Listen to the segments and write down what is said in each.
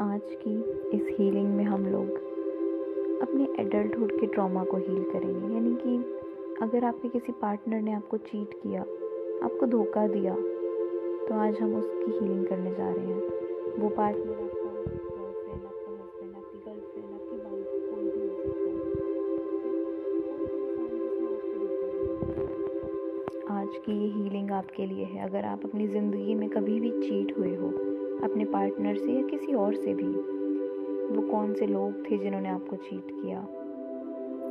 आज की इस हीलिंग में हम लोग अपने एडल्टहुड के ट्रॉमा को हील करेंगे। यानी कि अगर आपके किसी पार्टनर ने आपको चीट किया, आपको धोखा दिया, तो आज हम उसकी हीलिंग करने जा रहे हैं। वो पार्टनर आपका बॉयफ्रेंड, आपका हस्बैंड, आपकी गर्लफ्रेंड, आपकी वाइफ, कोई भी हो सकता है, आज की ये हीलिंग आपके लिए है। अगर आप अपनी ज़िंदगी में कभी भी चीट हुए हो अपने पार्टनर से या किसी और से भी, वो कौन से लोग थे जिन्होंने आपको चीट किया।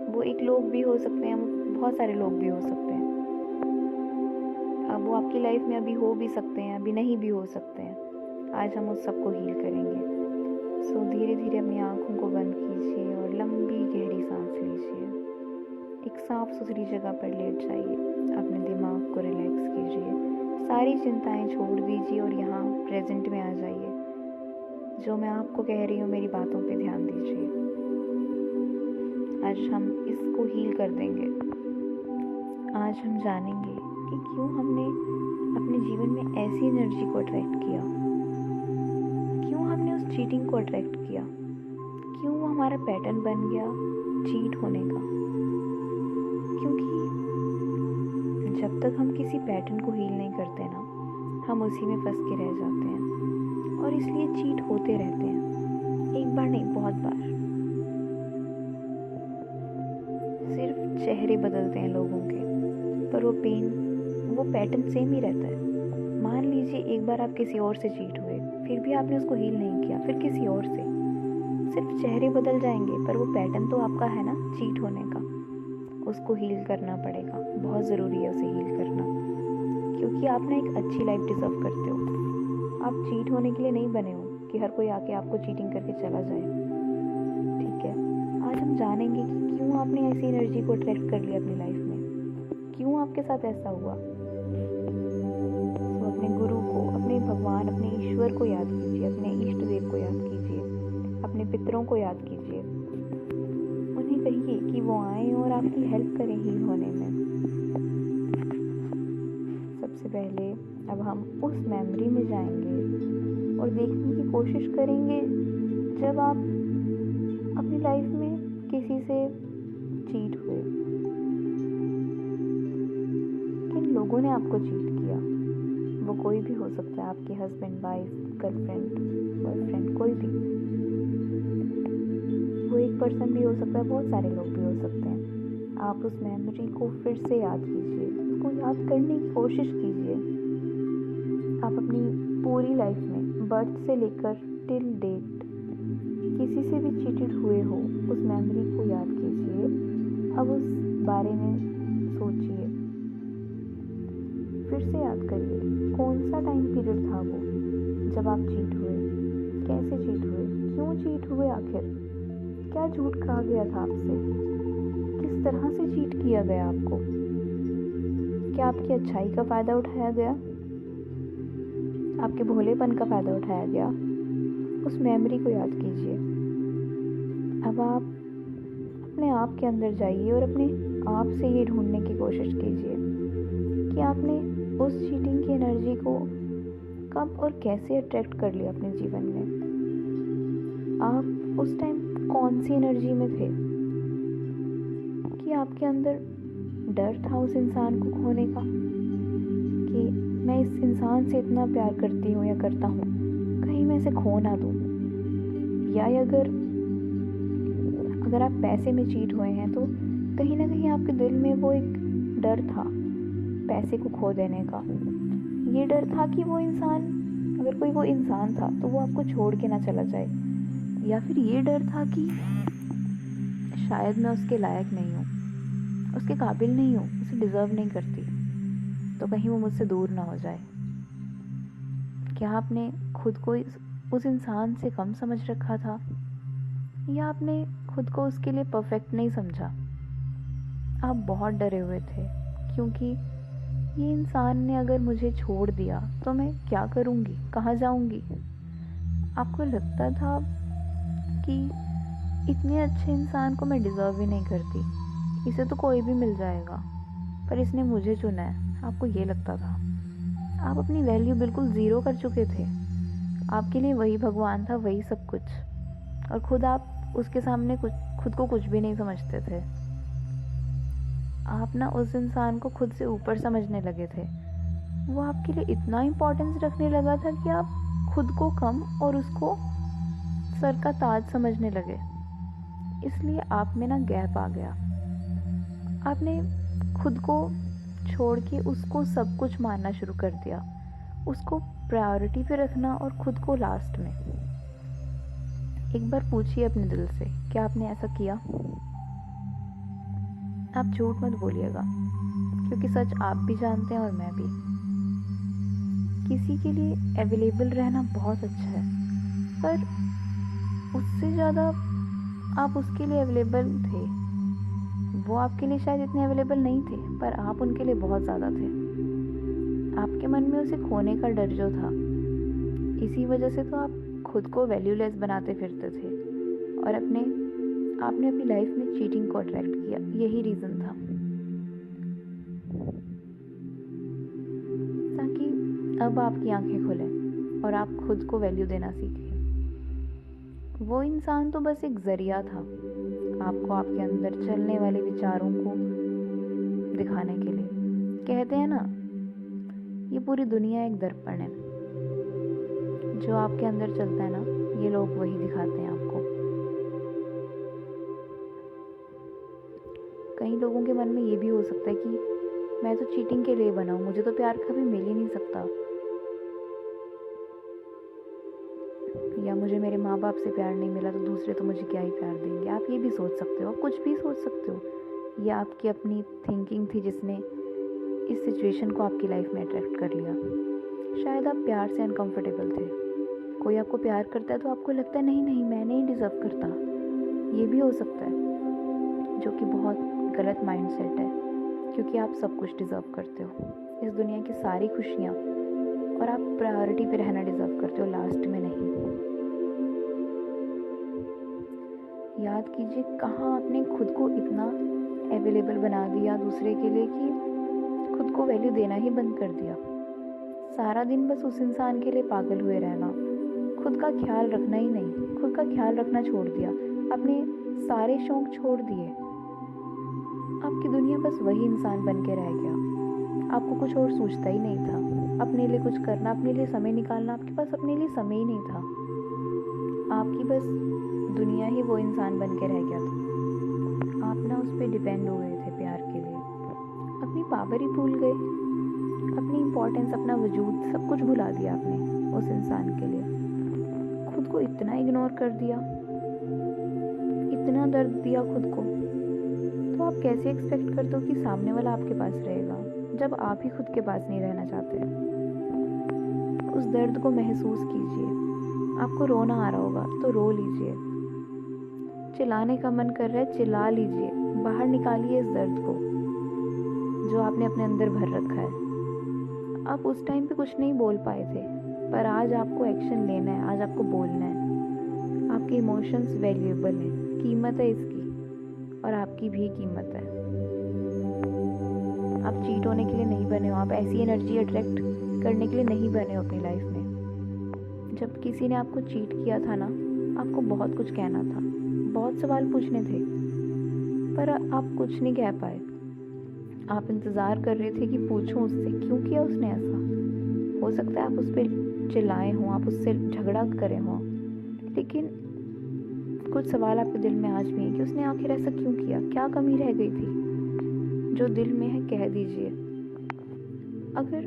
वो एक लोग भी हो सकते हैं, वो बहुत सारे लोग भी हो सकते हैं। अब वो आपकी लाइफ में अभी हो भी सकते हैं, अभी नहीं भी हो सकते हैं। आज हम उस सबको हील करेंगे। सो धीरे धीरे अपनी आँखों को बंद कीजिए और लंबी गहरी सांस लीजिए। एक साफ सुथरी जगह पर लेट जाइए, अपने दिमाग को रिलैक्स कीजिए, सारी चिंताएं छोड़ दीजिए और यहाँ प्रेजेंट में आ जाइए। जो मैं आपको कह रही हूँ, मेरी बातों पे ध्यान दीजिए। आज हम इसको हील कर देंगे। आज हम जानेंगे कि क्यों हमने अपने जीवन में ऐसी एनर्जी को अट्रैक्ट किया, क्यों हमने उस चीटिंग को अट्रैक्ट किया, क्यों वो हमारा पैटर्न बन गया चीट होने का। क्योंकि जब तक हम किसी पैटर्न को हील नहीं करते ना, हम उसी में फंस के रह जाते हैं और इसलिए चीट होते रहते हैं। एक बार नहीं, बहुत बार। सिर्फ चेहरे बदलते हैं लोगों के, पर वो पेन, वो पैटर्न सेम ही रहता है। मान लीजिए एक बार आप किसी और से चीट हुए, फिर भी आपने उसको हील नहीं किया, फिर किसी और से। सिर्फ चेहरे बदल जाएंगे, पर वो पैटर्न तो आपका है ना चीट होने का। उसको हील करना पड़ेगा, बहुत ज़रूरी है उसे हील करना। क्योंकि आप ना एक अच्छी लाइफ डिजर्व करते हो। आप चीट होने के लिए नहीं बने हो कि हर कोई आके आपको चीटिंग करके चला जाए। ठीक है, आज हम जानेंगे कि क्यों आपने ऐसी एनर्जी को अट्रैक्ट कर लिया अपनी लाइफ में, क्यों आपके साथ ऐसा हुआ। तो अपने गुरु को, अपने भगवान, अपने ईश्वर को याद कीजिए, अपने इष्ट देव को याद कीजिए, अपने पितरों को याद कीजिए। उन्हें कहिए कि वो आए और आपकी हेल्प करें हील होने में। सबसे पहले अब हम उस मेमोरी में जाएंगे और देखने की कोशिश करेंगे जब आप अपनी लाइफ में किसी से चीट हुए। किन लोगों ने आपको चीट किया। वो कोई भी हो सकता है, आपके हस्बैंड, वाइफ, गर्लफ्रेंड, बॉयफ्रेंड, कोई भी। वो एक पर्सन भी हो सकता है, बहुत सारे लोग भी हो सकते हैं। आप उस मेमोरी को फिर से याद कीजिए, उसको याद करने की कोशिश कीजिए। आप अपनी पूरी लाइफ में बर्थ से लेकर टिल डेट किसी से भी चीटेड हुए हो, उस मेमोरी को याद कीजिए। अब उस बारे में सोचिए, फिर से याद करिए कौन सा टाइम पीरियड था वो जब आप चीट हुए, कैसे चीट हुए, क्यों चीट हुए, आखिर क्या झूठ कहा गया था आपसे, किस तरह से चीट किया गया आपको, क्या आपकी अच्छाई का फ़ायदा उठाया गया, आपके भोलेपन का फ़ायदा उठाया गया। उस मेमोरी को याद कीजिए। अब आप अपने आप के अंदर जाइए और अपने आप से ये ढूंढने की कोशिश कीजिए कि आपने उस चीटिंग की एनर्जी को कब और कैसे अट्रैक्ट कर लिया अपने जीवन में। आप उस टाइम कौन सी एनर्जी में थे कि आपके अंदर डर था उस इंसान को खोने का, कि मैं इस इंसान से इतना प्यार करती हूँ या करता हूँ, कहीं मैं इसे खो ना दूँ। या अगर आप पैसे में चीट हुए हैं, तो कहीं ना कहीं आपके दिल में वो एक डर था पैसे को खो देने का। ये डर था कि वो इंसान, अगर कोई वो इंसान था तो वो आपको छोड़ के ना चला जाए। या फिर ये डर था कि शायद मैं उसके लायक नहीं हूँ, उसके काबिल नहीं हूँ, उसे डिज़र्व नहीं करती, तो कहीं वो मुझसे दूर ना हो जाए। क्या आपने खुद को उस इंसान से कम समझ रखा था, या आपने खुद को उसके लिए परफेक्ट नहीं समझा। आप बहुत डरे हुए थे क्योंकि ये इंसान ने अगर मुझे छोड़ दिया तो मैं क्या करूँगी, कहाँ जाऊँगी। आपको लगता था कि इतने अच्छे इंसान को मैं डिज़र्व ही नहीं करती, इसे तो कोई भी मिल जाएगा, पर इसने मुझे चुना है। आपको ये लगता था। आप अपनी वैल्यू बिल्कुल ज़ीरो कर चुके थे, आपके लिए वही भगवान था, वही सब कुछ, और खुद आप उसके सामने खुद को कुछ भी नहीं समझते थे। आप ना उस इंसान को खुद से ऊपर समझने लगे थे। वो आपके लिए इतना इम्पोर्टेंस रखने लगा था कि आप खुद को कम और उसको सर का ताज समझने लगे। इसलिए आप में ना गैप आ गया। आपने खुद को छोड़ के उसको सब कुछ मानना शुरू कर दिया, उसको प्रायोरिटी पे रखना और खुद को लास्ट में। एक बार पूछिए अपने दिल से, क्या आपने ऐसा किया? आप झूठ मत बोलिएगा, क्योंकि सच आप भी जानते हैं और मैं भी। किसी के लिए अवेलेबल रहना बहुत अच्छा है, पर उससे ज़्यादा आप उसके लिए अवेलेबल थे। वो आपके लिए शायद इतने अवेलेबल नहीं थे, पर आप उनके लिए बहुत ज़्यादा थे। आपके मन में उसे खोने का डर जो था, इसी वजह से तो आप खुद को वैल्यूलेस बनाते फिरते थे और आपने अपनी लाइफ में चीटिंग को अट्रैक्ट किया। यही रीज़न था, ताकि अब आपकी आंखें खुलें और आप खुद को वैल्यू देना सीखें। वो इंसान तो बस एक ज़रिया था आपको आपके अंदर चलने वाले विचारों को दिखाने के लिए। कहते हैं ना, ये पूरी दुनिया एक दर्पण है। जो आपके अंदर चलता है ना, ये लोग वही दिखाते हैं आपको। कई लोगों के मन में ये भी हो सकता है कि मैं तो चीटिंग के लिए बना हूँ, मुझे तो प्यार कभी मिल ही नहीं सकता, या मुझे मेरे माँ बाप से प्यार नहीं मिला तो दूसरे तो मुझे क्या ही प्यार देंगे। आप ये भी सोच सकते हो, आप कुछ भी सोच सकते हो। ये आपकी अपनी थिंकिंग थी जिसने इस सिचुएशन को आपकी लाइफ में अट्रैक्ट कर लिया। शायद आप प्यार से अनकंफर्टेबल थे। कोई आपको प्यार करता है तो आपको लगता है नहीं मैं नहीं डिज़र्व करता। ये भी हो सकता है, जो कि बहुत गलत माइंडसेट है, क्योंकि आप सब कुछ डिज़र्व करते हो, इस दुनिया की सारी खुशियाँ, और आप प्रायोरिटी पे रहना डिज़र्व करते हो, लास्ट में नहीं। याद कीजिए कहाँ आपने खुद को इतना अवेलेबल बना दिया दूसरे के लिए कि खुद को वैल्यू देना ही बंद कर दिया। सारा दिन बस उस इंसान के लिए पागल हुए रहना, खुद का ख्याल रखना ही नहीं, खुद का ख्याल रखना छोड़ दिया, अपने सारे शौक छोड़ दिए। आपकी दुनिया बस वही इंसान बन के रह गया। आपको कुछ और सोचता ही नहीं था। अपने लिए कुछ करना, अपने लिए समय निकालना, आपके पास अपने लिए समय ही नहीं था। आपकी बस दुनिया ही वो इंसान बन के रह गया था। आप ना उस पर डिपेंड हो गए थे प्यार के लिए। अपनी पावर ही भूल गए, अपनी इम्पोर्टेंस, अपना वजूद, सब कुछ भुला दिया आपने उस इंसान के लिए। खुद को इतना इग्नोर कर दिया, इतना दर्द दिया खुद को, तो आप कैसे एक्सपेक्ट करते हो कि सामने वाला आपके पास रहेगा, जब आप ही खुद के पास नहीं रहना चाहते। उस दर्द को महसूस कीजिए। आपको रोना आ रहा होगा तो रो लीजिए, चिल्लाने का मन कर रहा है चिल्ला लीजिए, बाहर निकालिए इस दर्द को जो आपने अपने अंदर भर रखा है। आप उस टाइम पे कुछ नहीं बोल पाए थे, पर आज आपको एक्शन लेना है, आज आपको बोलना है। आपके इमोशंस वैल्यूएबल हैं, कीमत है इसकी, और आपकी भी कीमत है। आप चीट होने के लिए नहीं बने हो, आप ऐसी एनर्जी अट्रैक्ट करने के लिए नहीं बने हो अपनी लाइफ में। जब किसी ने आपको चीट किया था ना, आपको बहुत कुछ कहना था, बहुत सवाल पूछने थे, पर आप कुछ नहीं कह पाए। आप इंतज़ार कर रहे थे कि पूछूं उससे क्यों किया उसने ऐसा। हो सकता है आप उस पर चिल्लाए हों, आप उससे झगड़ा करे हों, लेकिन कुछ सवाल आपके दिल में आज भी हैं कि उसने आखिर ऐसा क्यों किया, क्या कमी रह गई थी। जो दिल में है कह दीजिए। अगर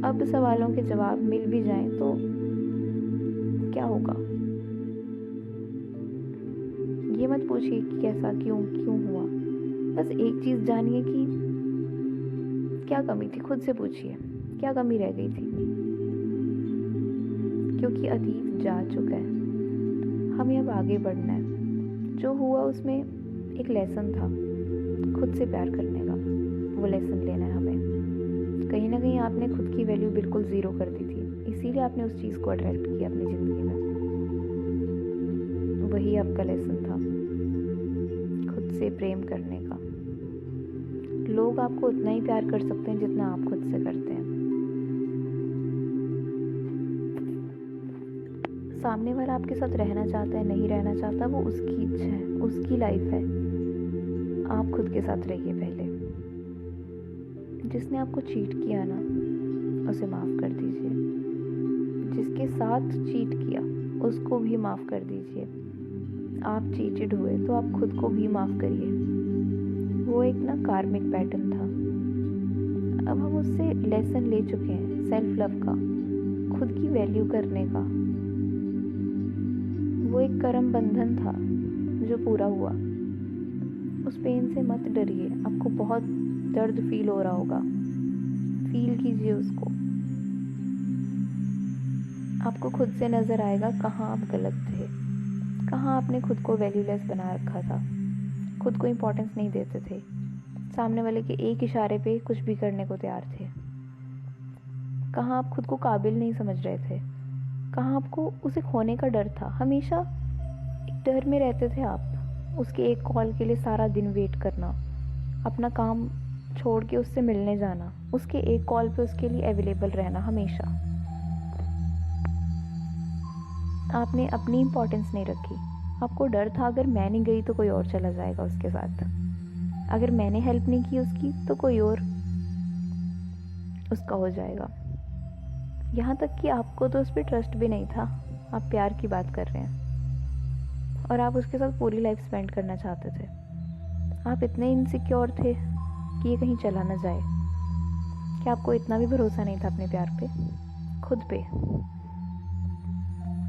अब सवालों के जवाब मिल भी जाएं तो क्या होगा। ये मत पूछिए कि कैसा क्यों हुआ, बस एक चीज़ जानिए कि क्या कमी थी। खुद से पूछिए क्या कमी रह गई थी, क्योंकि अतीत जा चुका है, हमें अब आगे बढ़ना है। जो हुआ उसमें एक लेसन था, खुद से प्यार करने का, वो लेसन लेना है हमें। कहीं ना कहीं आपने खुद की वैल्यू बिल्कुल ज़ीरो कर दी थी, इसीलिए आपने उस चीज़ को अट्रैक्ट किया अपनी ज़िंदगी में। वही आपका लेसन था, खुद से प्रेम करने का। लोग आपको उतना ही प्यार कर सकते हैं जितना आप खुद से करते हैं। सामने वाला आपके साथ रहना चाहता है नहीं रहना चाहता, वो उसकी इच्छा है, उसकी लाइफ है। आप खुद के साथ रहिए पहले। जिसने आपको चीट किया ना, उसे माफ़ कर दीजिए। जिसके साथ चीट किया उसको भी माफ़ कर दीजिए। आप चीटेड हुए तो आप खुद को भी माफ़ करिए। वो एक ना कार्मिक पैटर्न था। अब हम उससे लेसन ले चुके हैं, सेल्फ लव का, खुद की वैल्यू करने का। वो एक कर्म बंधन था जो पूरा हुआ। उस पेन से मत डरिए। आपको बहुत दर्द फील हो रहा होगा, फील कीजिए उसको। आपको खुद से नज़र आएगा कहाँ आप गलत थे, कहाँ आपने खुद को वैल्यूलेस बना रखा था, खुद को इम्पोर्टेंस नहीं देते थे, सामने वाले के एक इशारे पे कुछ भी करने को तैयार थे, कहाँ आप खुद को काबिल नहीं समझ रहे थे, कहाँ आपको उसे खोने का डर था। हमेशा एक डर में रहते थे आप। उसके एक कॉल के लिए सारा दिन वेट करना, अपना काम छोड़ के उससे मिलने जाना, उसके एक कॉल पे उसके लिए अवेलेबल रहना हमेशा। आपने अपनी इम्पोर्टेंस नहीं रखी। आपको डर था अगर मैं नहीं गई तो कोई और चला जाएगा उसके साथ, अगर मैंने हेल्प नहीं की उसकी तो कोई और उसका हो जाएगा। यहाँ तक कि आपको तो उस पर ट्रस्ट भी नहीं था। आप प्यार की बात कर रहे हैं और आप उसके साथ पूरी लाइफ स्पेंड करना चाहते थे। आप इतने इनसिक्योर थे कि ये कहीं चला ना जाए, कि आपको इतना भी भरोसा नहीं था अपने प्यार पे, खुद पे।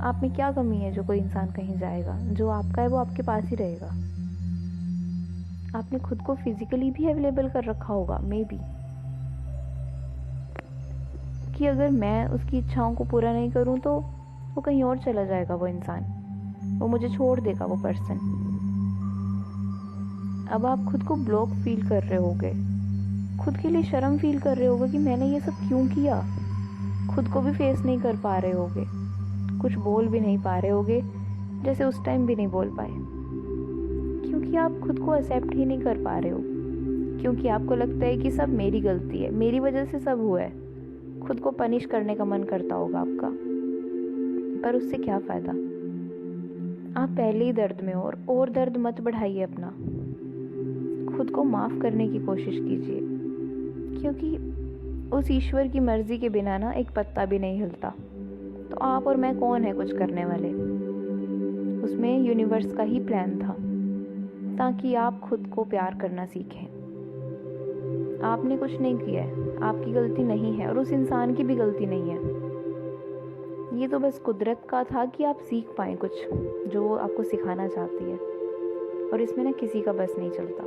आप में क्या कमी है जो कोई इंसान कहीं जाएगा? जो आपका है वो आपके पास ही रहेगा। आपने खुद को फिजिकली भी अवेलेबल कर रखा होगा, मे बी, कि अगर मैं उसकी इच्छाओं को पूरा नहीं करूं तो वो कहीं और चला जाएगा, वो इंसान, वो मुझे छोड़ देगा, वो पर्सन। अब आप खुद को ब्लॉक फील कर रहे होगे, खुद के लिए शर्म फील कर रहे होगे कि मैंने ये सब क्यों किया। खुद को भी फेस नहीं कर पा रहे होगे, कुछ बोल भी नहीं पा रहे होगे, जैसे उस टाइम भी नहीं बोल पाए, क्योंकि आप खुद को एक्सेप्ट ही नहीं कर पा रहे हो। क्योंकि आपको लगता है कि सब मेरी गलती है, मेरी वजह से सब हुआ है। खुद को पनिश करने का मन करता होगा आपका, पर उससे क्या फ़ायदा। आप पहले ही दर्द में हो और दर्द मत बढ़ाइए अपना। खुद को माफ़ करने की कोशिश कीजिए, क्योंकि उस ईश्वर की मर्ज़ी के बिना ना एक पत्ता भी नहीं हिलता। तो आप और मैं कौन है कुछ करने वाले? उसमें यूनिवर्स का ही प्लान था, ताकि आप खुद को प्यार करना सीखें। आपने कुछ नहीं किया है, आपकी गलती नहीं है और उस इंसान की भी गलती नहीं है। ये तो बस कुदरत का था कि आप सीख पाएँ कुछ जो वो आपको सिखाना चाहती है, और इसमें ना किसी का बस नहीं चलता।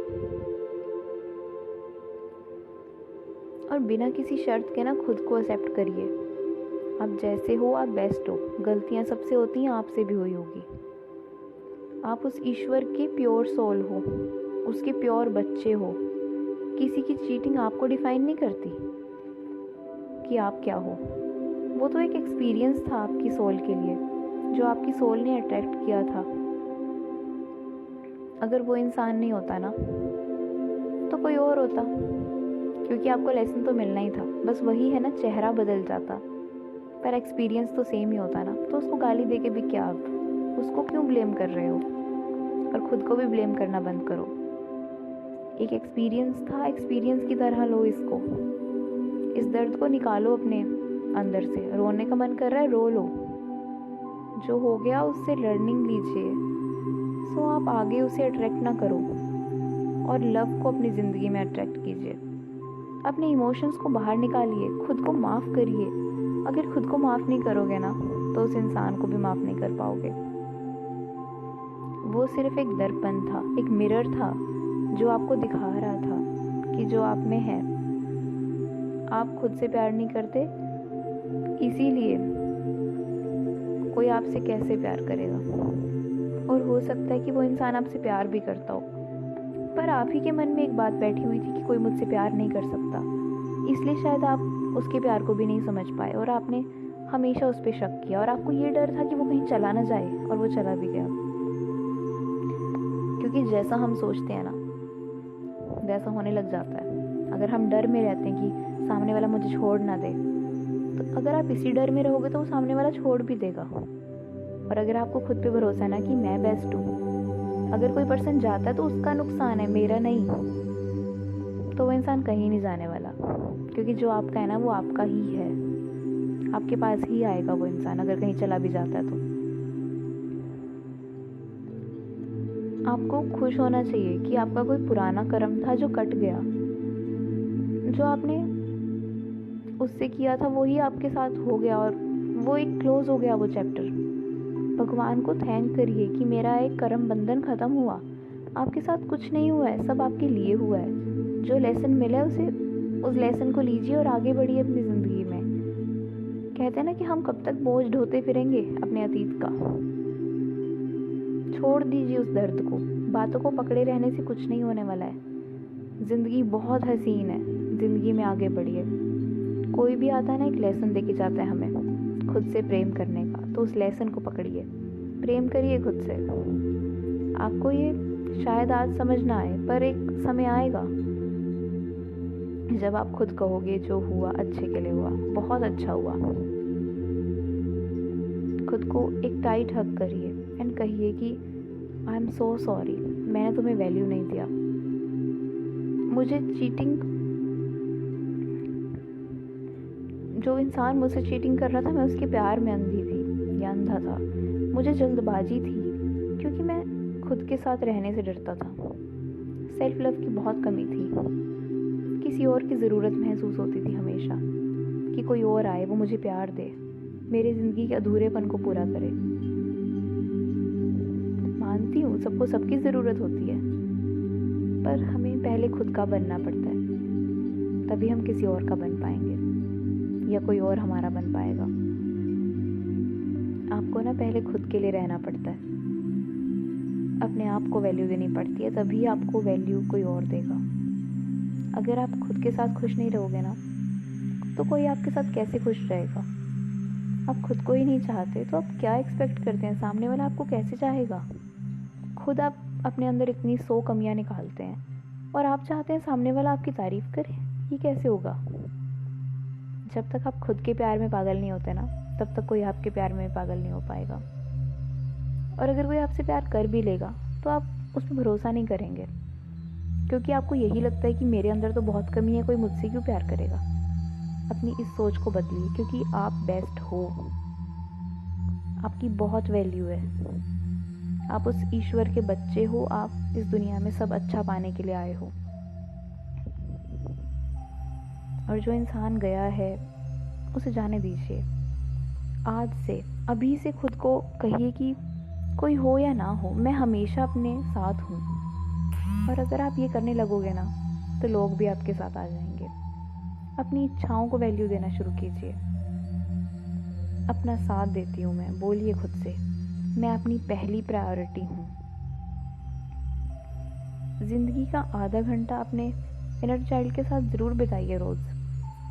और बिना किसी शर्त के ना खुद को एक्सेप्ट करिए। आप जैसे हो आप बेस्ट हो। गलतियाँ सबसे होती हैं, आपसे भी हुई होगी। आप उस ईश्वर के प्योर सोल हो, उसके प्योर बच्चे हो। किसी की चीटिंग आपको डिफाइन नहीं करती कि आप क्या हो। वो तो एक एक्सपीरियंस था आपकी सोल के लिए, जो आपकी सोल ने अट्रैक्ट किया था। अगर वो इंसान नहीं होता ना तो कोई और होता, क्योंकि आपको लेसन तो मिलना ही था। बस वही है ना, चेहरा बदल जाता पर एक्सपीरियंस तो सेम ही होता ना। तो उसको गाली दे के भी क्या, आप उसको क्यों ब्लेम कर रहे हो? और खुद को भी ब्लेम करना बंद करो। एक एक्सपीरियंस था, एक्सपीरियंस की तरह लो इसको। इस दर्द को निकालो अपने अंदर से। रोने का मन कर रहा है, रो लो। जो हो गया उससे लर्निंग लीजिए। सो आप आगे उसे अट्रैक्ट ना करो और लव को अपनी ज़िंदगी में अट्रैक्ट कीजिए। अपने इमोशंस को बाहर निकालिए, खुद को माफ़ करिए। अगर खुद को माफ़ नहीं करोगे ना तो उस इंसान को भी माफ़ नहीं कर पाओगे। वो सिर्फ एक दर्पण था, एक मिरर था जो आपको दिखा रहा था कि जो आप में है। आप खुद से प्यार नहीं करते, इसीलिए कोई आपसे कैसे प्यार करेगा। और हो सकता है कि वो इंसान आपसे प्यार भी करता हो, पर आप ही के मन में एक बात बैठी हुई थी कि कोई मुझसे प्यार नहीं कर सकता, इसलिए शायद आप उसके प्यार को भी नहीं समझ पाए और आपने हमेशा उस पर शक किया। और आपको ये डर था कि वो कहीं चला ना जाए, और वो चला भी गया। क्योंकि जैसा हम सोचते हैं ना वैसा होने लग जाता है। अगर हम डर में रहते हैं कि सामने वाला मुझे छोड़ ना दे, तो अगर आप इसी डर में रहोगे तो वो सामने वाला छोड़ भी देगा। और अगर आपको खुद पे भरोसा है ना कि मैं बेस्ट हूँ, अगर कोई पर्सन जाता है तो उसका नुकसान है, मेरा नहीं, तो वो इंसान कहीं नहीं जाने वाला, क्योंकि जो आपका है ना वो आपका ही है, आपके पास ही आएगा वो इंसान अगर कहीं चला भी जाता है तो। आपको खुश होना चाहिए कि आपका कोई पुराना कर्म था जो कट गया, जो आपने उससे किया था वही आपके साथ हो गया और वो एक क्लोज हो गया वो चैप्टर। भगवान को थैंक करिए कि मेरा एक कर्म बंधन ख़त्म हुआ, आपके साथ कुछ नहीं हुआ है, सब आपके लिए हुआ है। जो लेसन मिला है उस लेसन को लीजिए और आगे बढ़िए अपनी ज़िंदगी में। कहते हैं ना कि हम कब तक बोझ ढोते फिरेंगे अपने अतीत का। छोड़ दीजिए उस दर्द को, बातों को पकड़े रहने से कुछ नहीं होने वाला है। ज़िंदगी बहुत हसीन है, ज़िंदगी में आगे बढ़िए। कोई भी आता है ना एक लेसन दे के जाता है हमें खुद से प्रेम करने का, तो उस लेसन को पकड़िए, प्रेम करिए खुद से। आपको ये शायद आज समझ ना आए, पर एक समय आएगा जब आप खुद कहोगे जो हुआ अच्छे के लिए हुआ, बहुत अच्छा हुआ। खुद को एक टाइट हग करिए एंड कहिए कि आई एम सो सॉरी, मैंने तुम्हें वैल्यू नहीं दिया। मुझे चीटिंग, जो इंसान मुझसे चीटिंग कर रहा था, मैं उसके प्यार में अंधी थी या अंधा था। मुझे जल्दबाजी थी क्योंकि मैं खुद के साथ रहने से डरता था। सेल्फ लव की बहुत कमी थी, किसी और की ज़रूरत महसूस होती थी हमेशा, कि कोई और आए, वो मुझे प्यार दे, मेरी ज़िंदगी के अधूरेपन को पूरा करे। मानती हूँ सबको सबकी ज़रूरत होती है, पर हमें पहले खुद का बनना पड़ता है, तभी हम किसी और का बन पाएंगे या कोई और हमारा बन पाएगा। आपको ना पहले खुद के लिए रहना पड़ता है, अपने आप को वैल्यू देनी पड़ती है, तभी आपको वैल्यू कोई और देगा। अगर आप खुद के साथ खुश नहीं रहोगे ना, तो कोई आपके साथ कैसे खुश रहेगा। आप खुद को ही नहीं चाहते तो आप क्या एक्सपेक्ट करते हैं, सामने वाला आपको कैसे चाहेगा। खुद आप अपने अंदर इतनी 100 कमियां निकालते हैं और आप चाहते हैं सामने वाला आपकी तारीफ करे, ये कैसे होगा। जब तक आप खुद के प्यार में पागल नहीं होते ना, तब तक कोई आपके प्यार में पागल नहीं हो पाएगा। और अगर कोई आपसे प्यार कर भी लेगा तो आप उस पर भरोसा नहीं करेंगे, क्योंकि आपको यही लगता है कि मेरे अंदर तो बहुत कमी है, कोई मुझसे क्यों प्यार करेगा। अपनी इस सोच को बदलिए, क्योंकि आप बेस्ट हो, आपकी बहुत वैल्यू है। आप उस ईश्वर के बच्चे हो, आप इस दुनिया में सब अच्छा पाने के लिए आए हो। और जो इंसान गया है उसे जाने दीजिए। आज से, अभी से खुद को कहिए कि कोई हो या ना हो, मैं हमेशा अपने साथ हूँ। और अगर आप ये करने लगोगे ना, तो लोग भी आपके साथ आ जाएंगे। अपनी इच्छाओं को वैल्यू देना शुरू कीजिए। अपना साथ देती हूँ मैं, बोलिए खुद से, मैं अपनी पहली प्रायोरिटी हूँ। ज़िंदगी का आधा घंटा अपने इनर चाइल्ड के साथ ज़रूर बिताइए रोज़।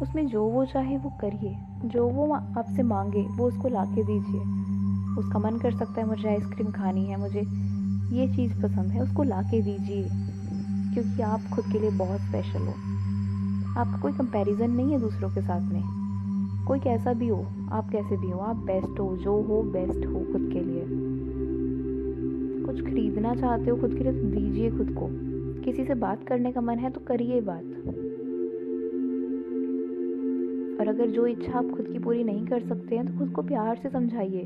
उसमें जो वो चाहे वो करिए, जो वो आपसे मांगे वो उसको ला के दीजिए। उसका मन कर सकता है मुझे आइसक्रीम खानी है, मुझे ये चीज़ पसंद है, उसको ला के दीजिए, क्योंकि आप खुद के लिए बहुत स्पेशल हो। आपका कोई कंपैरिजन नहीं है दूसरों के साथ में। कोई कैसा भी हो, आप कैसे भी हो, आप बेस्ट हो, जो हो बेस्ट हो खुद के लिए। कुछ खरीदना चाहते हो खुद के लिए तो दीजिए खुद को। किसी से बात करने का मन है तो करिए बात। और अगर जो इच्छा आप खुद की पूरी नहीं कर सकते हैं तो खुद को प्यार से समझाइए,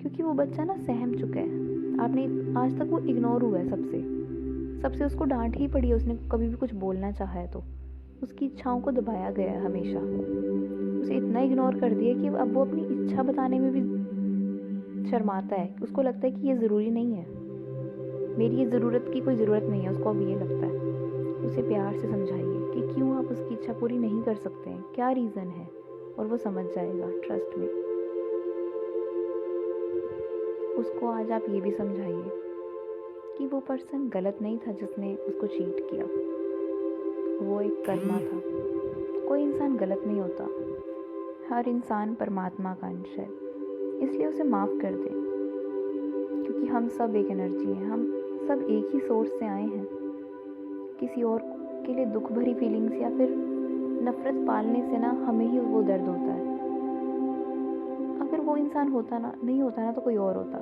क्योंकि वो बच्चा ना सहम चुका है। आपने आज तक वो इग्नोर हुआ है सबसे उसको डांट ही पड़ी है, उसने कभी भी कुछ बोलना चाहा है तो उसकी इच्छाओं को दबाया गया है हमेशा। उसे इतना इग्नोर कर दिया कि अब वो अपनी इच्छा बताने में भी शर्माता है। उसको लगता है कि ये ज़रूरी नहीं है, मेरी ये ज़रूरत की कोई ज़रूरत नहीं है, उसको अब ये लगता है। उसे प्यार से समझाइए कि क्यों आप उसकी इच्छा पूरी नहीं कर सकते हैं, क्या रीज़न है, और वो समझ जाएगा, ट्रस्ट में। उसको आज आप ये भी समझाइए कि वो पर्सन गलत नहीं था जिसने उसको चीट किया, वो एक कर्मा था। कोई इंसान गलत नहीं होता, हर इंसान परमात्मा का अंश है, इसलिए उसे माफ़ कर दें, क्योंकि हम सब एक एनर्जी हैं, हम सब एक ही सोर्स से आए हैं। किसी और के लिए दुख भरी फीलिंग्स या फिर नफ़रत पालने से ना हमें ही वो दर्द होता है। अगर वो इंसान नहीं होता ना तो कोई और होता।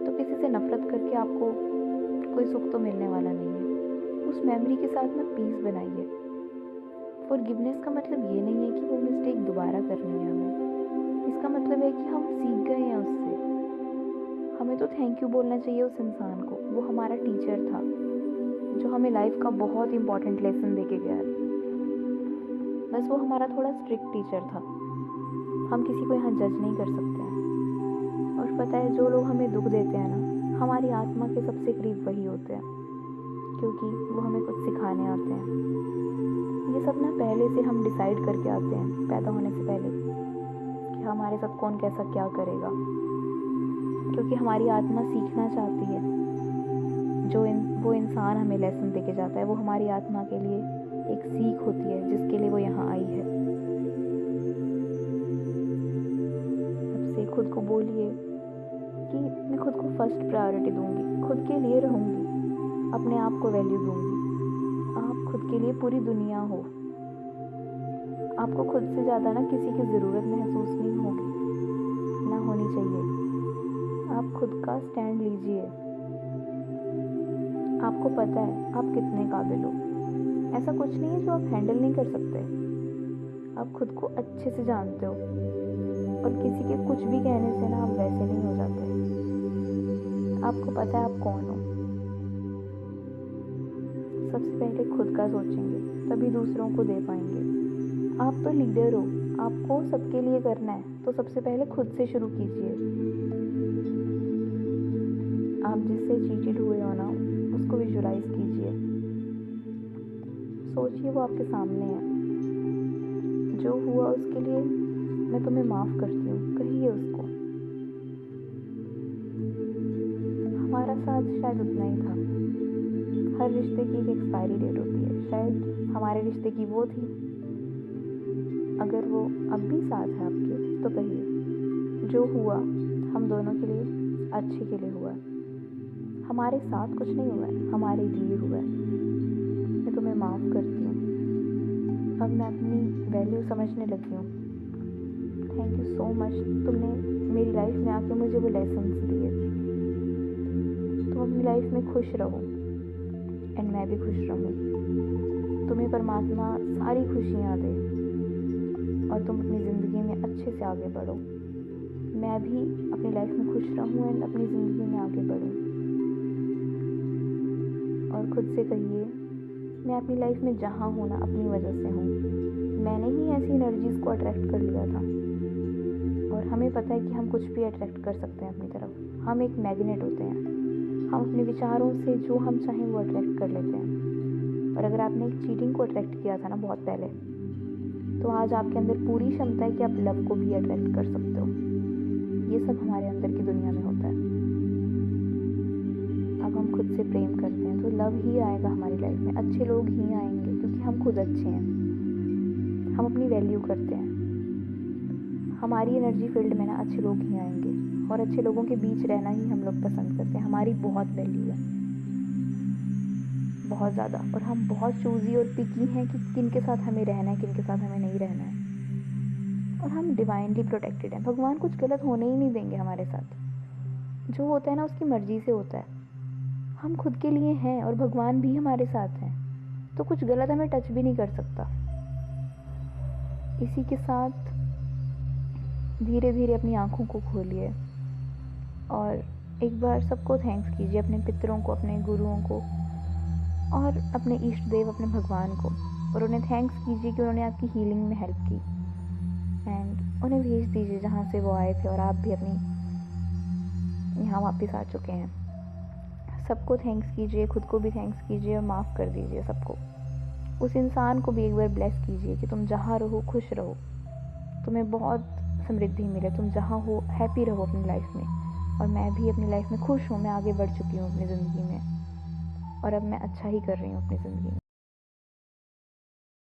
तो किसी से नफ़रत करके आपको कोई सुख तो मिलने वाला नहीं है। उस मेमोरी के साथ ना पीस बनाइए। फॉरगिवनेस का मतलब ये नहीं है कि वो मिस्टेक दोबारा करनी है हमें। इसका मतलब है कि हम सीख गए हैं उससे। हमें तो थैंक यू बोलना चाहिए उस इंसान को। वो हमारा टीचर था जो हमें लाइफ का बहुत इंपॉर्टेंट लेसन दे के गया। बस वो हमारा थोड़ा स्ट्रिक्ट टीचर था। हम किसी को यहाँ जज नहीं कर सकते हैं। और पता है, जो लोग हमें दुख देते हैं ना, हमारी आत्मा के सबसे करीब वही होते हैं, क्योंकि वो हमें कुछ सिखाने आते हैं। ये सब ना पहले से हम डिसाइड करके आते हैं, पैदा होने से पहले, कि हमारे साथ कौन कैसा क्या करेगा, क्योंकि हमारी आत्मा सीखना चाहती है। वो इंसान हमें लेसन दे के जाता है, वो हमारी आत्मा के लिए एक सीख होती है जिसके लिए वो यहाँ आई है। अब से खुद को बोलिए कि मैं खुद को फर्स्ट प्रायोरिटी दूंगी, खुद के लिए रहूंगी, अपने आप को वैल्यू दूंगी। आप खुद के लिए पूरी दुनिया हो। आपको खुद से ज़्यादा ना किसी की ज़रूरत महसूस नहीं होगी, ना होनी चाहिए। आप खुद का स्टैंड लीजिए। आपको पता है आप कितने काबिल हो। ऐसा कुछ नहीं है जो आप हैंडल नहीं कर सकते। आप खुद को अच्छे से जानते हो, और किसी के कुछ भी कहने से ना आप वैसे नहीं हो जाते। आपको पता है आप कौन हो। सबसे पहले खुद का सोचेंगे, तभी दूसरों को दे पाएंगे। आप तो लीडर हो, आपको सबके लिए करना है, तो सबसे पहले खुद से शुरू कीजिए। आप जिससे चीटेड हुए हो ना, उसको विजुलाइज कीजिए। सोचिए वो आपके सामने है। जो हुआ उसके लिए मैं तुम्हें माफ़ करती हूँ, कहिए उसको। हमारा साथ शायद उतना ही था। हर रिश्ते की एक एक्सपायरी डेट होती है। शायद हमारे रिश्ते की वो थी। अगर वो अब भी साथ है आपके, तो कहिए जो हुआ हम दोनों के लिए अच्छे के लिए हुआ है। हमारे साथ कुछ नहीं हुआ है, हमारे लिए हुआ है। मैं तुम्हें माफ़ करती हूँ। अब मैं अपनी वैल्यू समझने लगी हूँ। थैंक यू सो मच, तुमने मेरी लाइफ में आके मुझे वो लेसन्स दिए। तुम अपनी लाइफ में खुश रहो, एंड मैं भी खुश रहूँ। तुम्हें परमात्मा सारी खुशियाँ दे, और तुम अपनी ज़िंदगी में अच्छे से आगे बढ़ो। मैं भी अपनी लाइफ में खुश रहूँ एंड अपनी ज़िंदगी में आगे बढ़ूँ। और खुद से कहिए, मैं अपनी लाइफ में जहाँ हूँ ना, अपनी वजह से हूँ। मैंने ही ऐसी एनर्जीज़ को अट्रैक्ट कर लिया था। और हमें पता है कि हम कुछ भी अट्रैक्ट कर सकते हैं अपनी तरफ। हम एक मैग्नेट होते हैं। हम अपने विचारों से जो हम चाहें वो अट्रैक्ट कर लेते हैं। और अगर आपने एक चीटिंग को अट्रैक्ट किया था ना बहुत पहले, तो आज आपके अंदर पूरी क्षमता है कि आप लव को भी अट्रैक्ट कर सकते हो। ये सब हमारे अंदर की दुनिया में होता है। अब हम खुद से प्रेम करते हैं तो लव ही आएगा हमारी लाइफ में। अच्छे लोग ही आएंगे, क्योंकि हम खुद अच्छे हैं। हम अपनी वैल्यू करते हैं। हमारी एनर्जी फील्ड में ना अच्छे लोग ही आएंगे, और अच्छे लोगों के बीच रहना ही हम लोग पसंद करते हैं। हमारी बहुत वैल्यू है, बहुत ज़्यादा। और हम बहुत चूज़ी और पिकी हैं कि किन के साथ हमें रहना है, किन के साथ हमें नहीं रहना है। और हम डिवाइनली प्रोटेक्टेड हैं। भगवान कुछ गलत होने ही नहीं देंगे हमारे साथ। जो होता है ना उसकी मर्ज़ी से होता है। हम खुद के लिए हैं और भगवान भी हमारे साथ हैं, तो कुछ गलत हमें टच भी नहीं कर सकता। इसी के साथ धीरे धीरे अपनी आँखों को खोलिए और एक बार सबको थैंक्स कीजिए, अपने पितरों को, अपने गुरुओं को, और अपने इष्ट देव, अपने भगवान को। और उन्हें थैंक्स कीजिए कि उन्होंने आपकी हीलिंग में हेल्प की। एंड उन्हें भेज दीजिए जहाँ से वो आए थे, और आप भी अपनी यहाँ वापस आ चुके हैं। सबको थैंक्स कीजिए, खुद को भी थैंक्स कीजिए, और माफ़ कर दीजिए सबको। उस इंसान को भी एक बार ब्लेस कीजिए कि तुम जहाँ रहो खुश रहो, तुम्हें बहुत समृद्धि मिले, तुम जहाँ हो हैप्पी रहो अपनी लाइफ में। और मैं भी अपनी लाइफ में खुश हूँ। मैं आगे बढ़ चुकी हूँ अपनी ज़िंदगी में, और अब मैं अच्छा ही कर रही हूँ अपनी ज़िंदगी में।